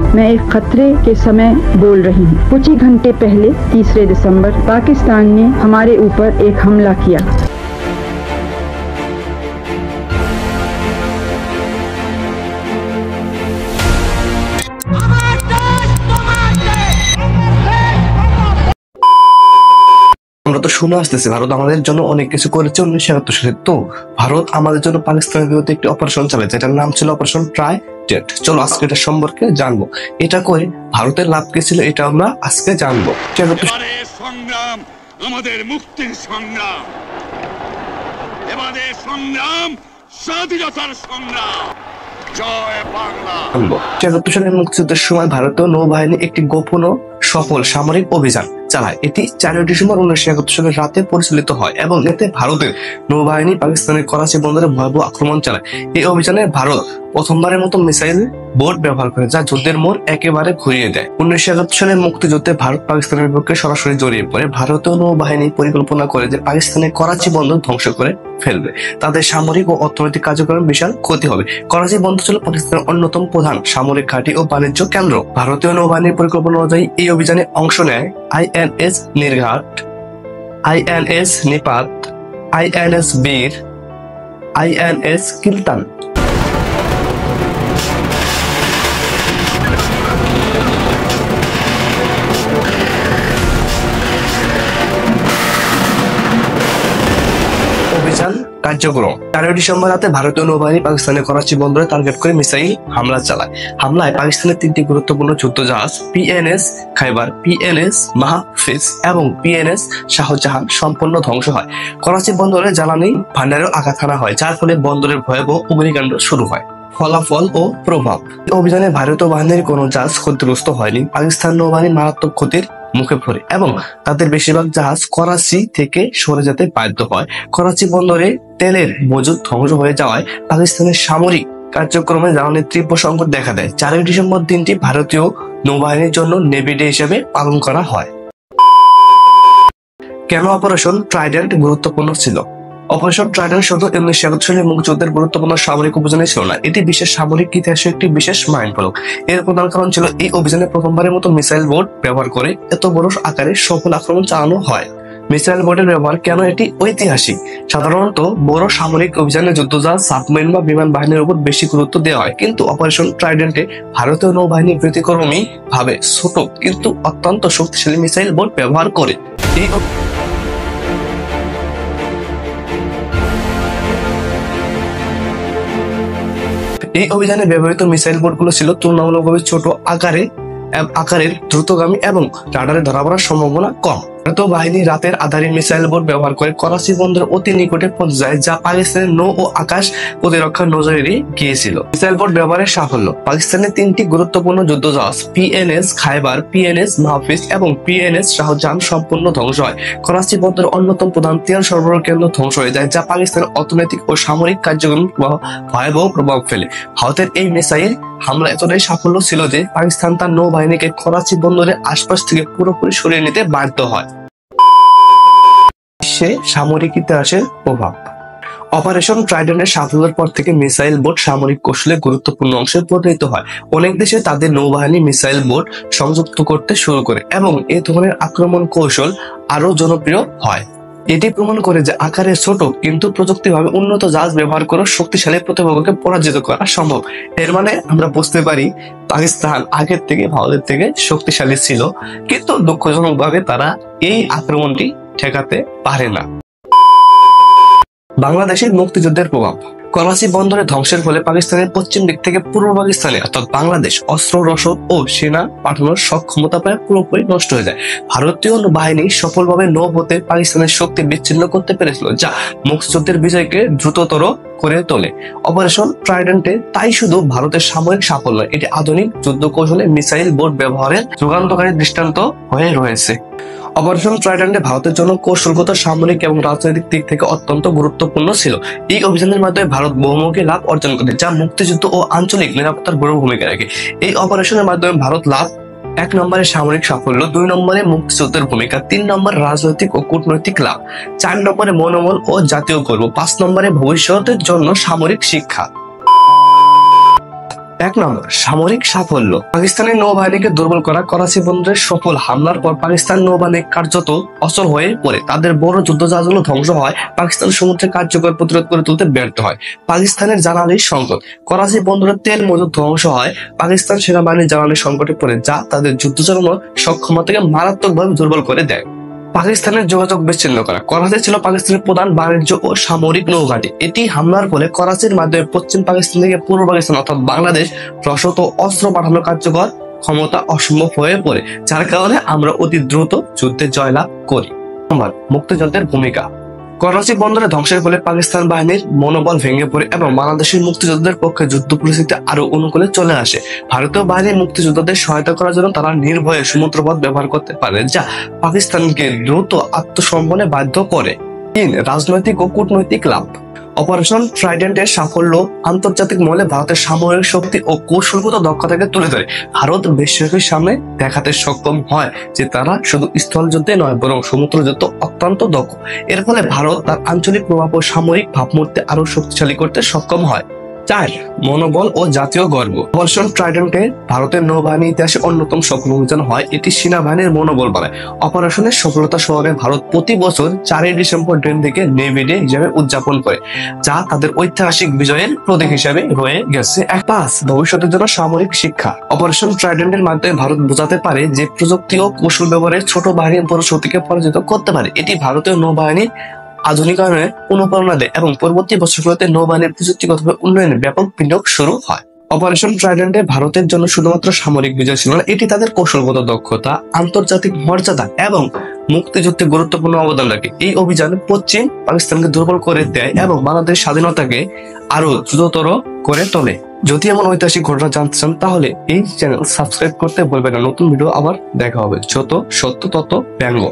मैं एक खतरे के समय बोल रही हूँ। कुछ ही घंटे पहले 3 दिसंबर पाकिस्तान ने हमारे ऊपर एक हमला किया। আমরা তো শুনে আসতেছি ভারত আমাদের জন্য অনেক কিছু করেছে 1971 সালে। তো ভারত আমাদের জন্য পাকিস্তানের বিরুদ্ধে একটি অপারেশন চালায়, যেটার নাম ছিল অপারেশন ট্রাইডেন্ট। চলো আজকে এটা সম্পর্কে জানবো। এটা করে ভারতের লাভ কি ছিল এটা আমরা আজকে জানবো। সংগ্রাম আমাদের মুক্তির সংগ্রাম, এবারে সংগ্রাম স্বাধীনতার সংগ্রাম। জয় বাংলা। 1971 সালের মুক্তিযুদ্ধের সময় ভারতীয় নৌবাহিনী একটি গোপন ও সফল সামরিক অভিযান চালায়। এটি 4 ডিসেম্বর 1971 সালের রাতে পরিচালিত হয় এবং এতে ভারতের নৌবাহিনী পাকিস্তানের করাচি বন্দরে ভয়াবহ আক্রমণ চালায়। এই অভিযানে ভারত প্রথমবারের মতো মিসাইল বোট ব্যবহার করে, যা যুদ্ধের মোড় একেবারে ঘুরিয়ে দেয়। 1971 সালের মুক্তিযুদ্ধে ভারত পাকিস্তানের বিপক্ষে সরাসরি জড়িয়ে পড়ে। ভারতীয় নৌবাহিনী পরিকল্পনা করে যে পাকিস্তানের করাচি বন্দর ধ্বংস করে ফেলবে। তাদের সামরিক ও অর্থনৈতিক কার্যক্রমে বিশাল ক্ষতি হবে। করাচি বন্দর ছিল পাকিস্তানের অন্যতম প্রধান সামরিক ঘাঁটি ও বাণিজ্য কেন্দ্র। ভারতীয় নৌবাহিনীর পরিকল্পনা অনুযায়ী এই অভিযানে অংশ নেয় INS নির্ঘাট, INS নিপাত, INS বীর, INS কিলতান। অভিযান কার্যক্রম 4 ডিসেম্বর রাতে ভারতীয় নৌবাহিনী পাকিস্তানের করাচি বন্দরে টার্গেট করে মিসাইল হামলা চালায়। হামলায় পাকিস্তানের 3টি গুরুত্বপূর্ণ যুদ্ধ জাহাজ PNS খাইবার, PNS মাহফিজ এবং PNS শাহজাহান সম্পূর্ণ ধ্বংস হয়। করাচি বন্দরে জ্বালানি ভান্ডারেও আঘাত হানা হয়, যার ফলে বন্দরের ভয়াবহ অগ্নিকাণ্ড শুরু হয়। ফলাফল ও প্রভাব। অভিযানে ভারতীয় বাহিনীর কোনো জাহাজ ক্ষতিগ্রস্ত হয়নি। পাকিস্তান নৌবাহিনী মারাত্মক ক্ষতির মুখে পড়ে এবং তাদের বেশিরভাগ জাহাজ করাচি থেকে সরে যেতে বাধ্য হয়। করাচি বন্দরে তেলের মজুদ ধ্বংস হয়ে যাওয়ায় পাকিস্তানের সামরিক কার্যক্রমে জ্বালানির তীব্র সংকট দেখা দেয়। 4 ডিসেম্বর দিনটি ভারতীয় নৌবাহিনীর জন্য নেভি ডে হিসেবে পালন করা হয়। কেন অপারেশন ট্রাইডেন্ট গুরুত্বপূর্ণ ছিল? অপারেশন ট্রাইডেন্ট শুধু 1971 সালের মুক্তিযুদ্ধের গুরুত্বপূর্ণ সামরিক অভিযানে ছিল না, এটি বিশ্বের সামরিক ইতিহাসে একটি বিশেষ মাইলফলক। এর প্রধান কারণ ছিল এই অভিযানে প্রথমবারের মতো মিসাইল বোট ব্যবহার করে এত বড় আকারে সফল আক্রমণ চালানো হয়। মিসাইল বোটের ব্যবহার কেন এটি ঐতিহাসিক? সাধারণত বড় সামরিক অভিযানে যুদ্ধজাহাজ, সাবমেরিন বা বিমান বাহিনীর উপর বেশি গুরুত্ব দেওয়া হয়, কিন্তু অপারেশন ট্রাইডেন্টে ভারতীয় নৌবাহিনী ব্যতিক্রমী ভাবে ছোট কিন্তু অত্যন্ত শক্তিশালী মিসাইল বোট ব্যবহার করে। এই অভিযানে ব্যবহৃত মিসাইল বোটগুলো ছিল তুলনামূলকভাবে ছোট আকারের, দ্রুতগামী এবং রাডারে ধরা পড়ার সম্ভাবনা কম। ভারতীয় বাহিনী রাতের আধারে মিসাইল বোট ব্যবহার করে করাচি বন্দরের অতি নিকটে পৌঁছে যায়, যা পাকিস্তানের নৌ ও আকাশ প্রতিরক্ষার নজরে গিয়েছিল। মিসাইল বোট ব্যবহারের সাফল্য। পাকিস্তানের 3টি গুরুত্বপূর্ণ যুদ্ধজাহাজ PNS খাইবার, PNS মাহফিজ এবং PNS শাহজাহান সম্পূর্ণ ধ্বংস হয়। করাচি বন্দরের অন্যতম প্রধান তেল সরবরাহ কেন্দ্র ধ্বংস হয়ে যায়, যা পাকিস্তানের অর্থনৈতিক ও সামরিক কার্যক্রমে ভয়াবহ প্রভাব ফেলে। ভারতের এই মিসাইল হামলা এতটাই সাফল্য ছিল যে পাকিস্তান তার নৌবাহিনীকে করাচি বন্দরের আশপাশ থেকে পুরোপুরি সরিয়ে নিতে বাধ্য হয়। বিশ্বে সামরিক ইতিহাসের প্রভাব। অপারেশন ট্রাইডেন্টের সাফল্যের পর থেকে মিসাইল বোট সামরিক কৌশলে গুরুত্বপূর্ণ অংশে পরিণত হয়। অনেক দেশে তাদের নৌবাহিনী মিসাইল বোট সংযুক্ত করতে শুরু করে এবং এই ধরনের আক্রমণ কৌশল আরো জনপ্রিয় হয়। এটি প্রমাণ করে যে আকারে ছোট কিন্তু প্রযুক্তিভাবে উন্নত জাহাজ ব্যবহার করে শক্তিশালী প্রতিপক্ষকে পরাজিত করা সম্ভব। এর মানে আমরা বুঝতে পারি পাকিস্তান আগের থেকে ভারতের থেকে শক্তিশালী ছিল, কিন্তু দুঃখজনকভাবে তারা এই আক্রমণটি ঠেকাতে পারে না। বাংলাদেশের মুক্তিযুদ্ধের প্রভাব। করাচি বন্দরে ধ্বংসের ফলে পাকিস্তানের পশ্চিম দিক থেকে পূর্ব পাকিস্তানে অর্থাৎ বাংলাদেশ অস্ত্র রসদ ও সেনা পাঠানোর সক্ষমতা প্রায় পুরোপুরি নষ্ট হয়ে যায়। ভারতীয় বাহিনী সফলভাবে নৌপথে পাকিস্তানের শক্তি বিচ্ছিন্ন করতে পেরেছিল, যা মুক্তিযুদ্ধের বিজয়কে দ্রুততর করে তোলে। অপারেশন ট্রাইডেন্টে তাই শুধু ভারতের সামরিক সাফল্য, এটি আধুনিক যুদ্ধ কৌশলে মিসাইল বোট ব্যবহারের যুগান্তকারী দৃষ্টান্ত হয়ে রয়েছে। অপারেশন ট্রাইডেন্টে ভারতের জন্য কৌশলগত, সামরিক এবং রাজনৈতিক দিক থেকে অত্যন্ত গুরুত্বপূর্ণ ছিল। এই অভিযানের মাধ্যমে ভারত বহুমুখী লাভ অর্জন করে, যা মুক্তিযুদ্ধ ও আঞ্চলিক নিরাপত্তার বড় ভূমিকা রাখে। এই অপারেশনের মাধ্যমে ভারত লাভ 1 নম্বরে সামরিক সাফল্য, 2 নম্বরে মুক্তিযুদ্ধের ভূমিকা, 3 নম্বরে রাজনৈতিক ও কূটনৈতিক লাভ, 4 নম্বরে মনোবল ও জাতীয় গর্ব, 5 নম্বরে ভবিষ্যতের জন্য সামরিক শিক্ষা। 1 নম্বর, সামরিক সাফল্য। পাকিস্তানের নৌবাহিনীকে দুর্বল করা। করাচি বন্দরের সফল হামলার পর পাকিস্তান নৌবাহিনী কার্যত অচল হয়ে পড়ে। তাদের বড় যুদ্ধজাহাজগুলো ধ্বংস হয়। পাকিস্তান সমুদ্রে কার্যকর প্রতিরোধ করে তুলতে ব্যর্থ হয়। পাকিস্তানের জ্বালানি সংকট। করাচি বন্দরের তেল মজুদ ধ্বংস হয়। পাকিস্তান সেনাবাহিনীর জ্বালানি সংকটে পড়ে, যা তাদের যুদ্ধ চালানোর সক্ষমতাকে মারাত্মকভাবে দুর্বল করে দেয়। পাকিস্তানের যোগাযোগ বিচ্ছিন্ন করা। করাচি ছিল পাকিস্তানের প্রধান বাণিজ্য ও সামরিক নৌঘাঁটি। এটি হামলার ফলে করাচির মাধ্যমে পশ্চিম পাকিস্তান থেকে পূর্ব পাকিস্তান অর্থাৎ বাংলাদেশ রসদ ও অস্ত্র পাঠানোর কার্যকর ক্ষমতা অসম্ভব হয়ে পড়ে, যার কারণে আমরা অতি দ্রুত যুদ্ধে জয়লাভ করি। মুক্তিযুদ্ধের ভূমিকা। করাচি বন্দরে ধ্বংসের ফলে পাকিস্তান বাহিনীর মনোবল ভেঙে পড়ে এবং বাংলাদেশের মুক্তিযোদ্ধাদের পক্ষে যুদ্ধ পরিস্থিতি আরো অনুকূলে চলে আসে। ভারতীয় বাহিনী মুক্তিযোদ্ধাদের সহায়তা করার জন্য তারা নির্ভয়ে সমুদ্রপথ ব্যবহার করতে পারে, যা পাকিস্তানকে দ্রুত আত্মসমর্পণে বাধ্য করে। 3. রাজনৈতিক ও কূটনৈতিক লাভ। অপারেশন ট্রাইডেন্টের সাফল্য আন্তর্জাতিক মহলে ভারতের সামরিক শক্তি ও কৌশলগত দক্ষতাকে তুলে ধরে। ভারত বিশ্ববাসীর সামনে দেখাতে সক্ষম হয় যে তারা শুধু স্থল যুদ্ধে নয় বরং সমুদ্র যুদ্ধ অত্যন্ত দক্ষ। এর ফলে ভারত তার আঞ্চলিক প্রভাব ও সামরিক ভাবমূর্তি আরো শক্তিশালী করতে সক্ষম হয়। 4. মনোবল ও জাতীয় গর্ব। অপারেশন ট্রাইডেন্টে ভারতের নৌবাহিনী ইতিহাসে অন্যতম সফল অভিযান হয়। এটি সেনাবাহিনীর মনোবল বাড়ায়। অপারেশনের সফলতা সহকারে ভারত প্রতি বছর 4 ডিসেম্বর দিনটিকে নেভি ডে হিসেবে উদযাপন করে, যা তাদের ঐতিহাসিক বিজয়ের প্রতীক হিসেবে রয়ে গেছে। 5. ভবিষ্যতের জন্য সামরিক শিক্ষা। অপারেশন ট্রাইডেন্টের মাধ্যমে ভারত বোঝাতে পারে যে প্রযুক্তি ও কৌশল ব্যবহারে ছোট বাহিনী বড় শক্তিকে পরাজিত করতে পারে। এটি ভারতীয় নৌবাহিনীর আধুনিকায়নের অনুপ্রেরণা দেয় এবং পরবর্তী বছরগুলোতে নৌবাহিনীর প্রযুক্তিগত উন্নয়নের ব্যাপক বিনিয়োগ শুরু হয়। অপারেশন ট্রাইডেন্টে ভারতের জন্য শুধুমাত্র সামরিক বিজয় ছিল না, এটি তাদের কৌশলগত দক্ষতা, আন্তর্জাতিক মর্যাদা এবং মুক্তিযুদ্ধে গুরুত্বপূর্ণ অবদান রাখে। এই অভিযান পশ্চিম পাকিস্তানকে দুর্বল করে দেয় এবং বাংলাদেশ স্বাধীনতাকে আরো দ্রুততর করে তোলে। যদি এমন ঐতিহাসিক ঘটনা জানতে চান তাহলে এই চ্যানেল সাবস্ক্রাইব করতে ভুলবেন না। নতুন ভিডিও আবার দেখা হবে। যত সত্য তত ব্যঙ্গ।